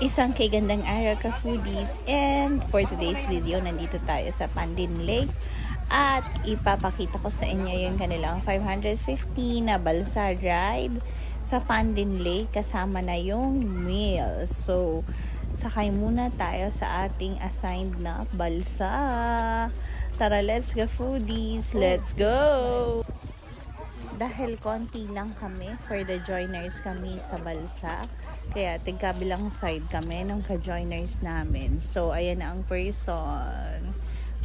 Isang kagandang araw ka foodies, and for today's video nandito tayo sa Pandin Lake at ipapakita ko sa inyo yung kanilang 550 na balsa ride sa Pandin Lake kasama na yung meal. So sakay muna tayo sa ating assigned na balsa. Tara, let's go foodies, let's go! Dahil konti lang kami, for the joiners kami sa balsa, kaya tigkabilang side kami ng ka-joiners namin. So ayan na ang person.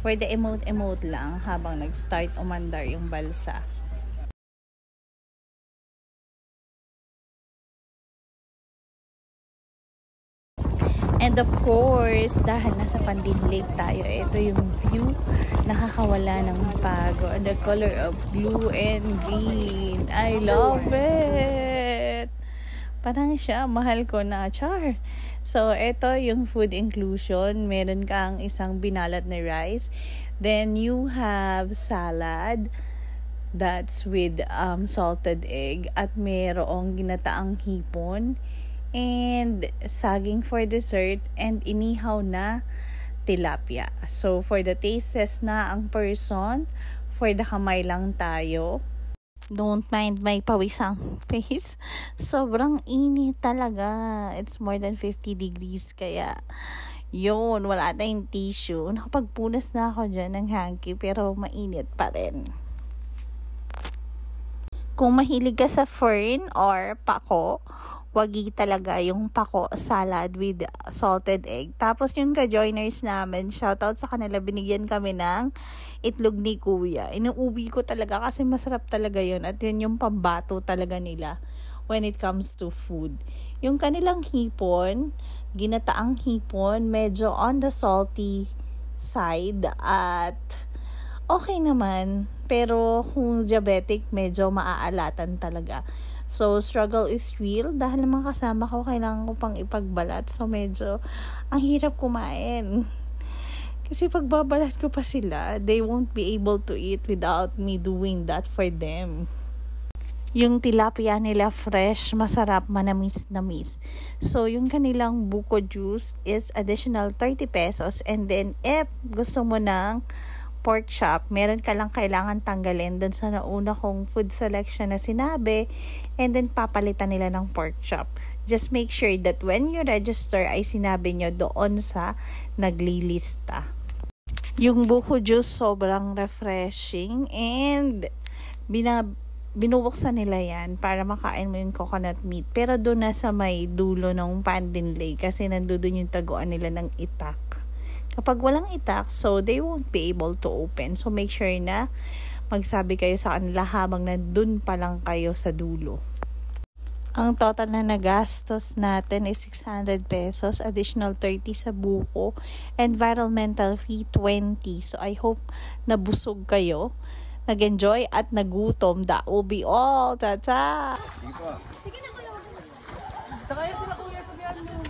For the emote lang habang nag-start umandar yung balsa. And of course, dahil nasa Pandin Lake tayo, ito yung view, nakakawala ng pagod. The color of blue and green. I love it! Parang siya, mahal ko na, char. So, ito yung food inclusion. Meron kang isang binalat na rice. Then, you have salad. That's with salted egg. At merong ginataang hipon. And saging for dessert. And inihaw na tilapia. So, for the tastes na ang person, for the kamay lang tayo. Don't mind my pawisang face. Sobrang init talaga. It's more than 50 degrees. Kaya, yun, wala tayong tissue. Nakapagpunas na ako dyan ng hanky, pero mainit pa rin. Kung mahilig ka sa fern or pako, wagi talaga yung pako salad with salted egg. Tapos yung ka-joiners namin, shoutout sa kanila, binigyan kami ng itlog ni kuya. Inuuwi ko talaga kasi masarap talaga yun. At yun yung pambato talaga nila when it comes to food. Yung kanilang hipon, ginataang hipon, medyo on the salty side at okay naman. Pero kung diabetic, medyo maaalatan talaga. So, struggle is real. Dahil naman kasama ko, kailangan ko pang ipagbalat. So, medyo ang hirap kumain. Kasi pagbabalat ko pa sila, they won't be able to eat without me doing that for them. Yung tilapia nila fresh, masarap, manamis-namis. So, yung kanilang buko juice is additional 30 pesos. And then, if gusto mo ng pork chop, meron ka lang kailangan tanggalin dun sa nauna kong food selection na sinabi, and then papalitan nila ng pork chop. Just make sure that when you register ay sinabi nyo doon sa naglilista. Yung buko juice sobrang refreshing and binubuksan nila yan para makain mo yung coconut meat. Pero doon na sa may dulo ng Pandin Lake kasi nandoon yung taguan nila ng itak. Kapag walang itak, so they won't be able to open. So make sure na magsabi kayo sa kanila habang nandun pa lang kayo sa dulo. Ang total na nagastos natin is 600 pesos, additional 30 sa buko, environmental fee 20. So I hope nabusog kayo, nag-enjoy at nagutom. That will be all. Tata! Sige na kayo. Sakaya sila kuya, sabihan mo.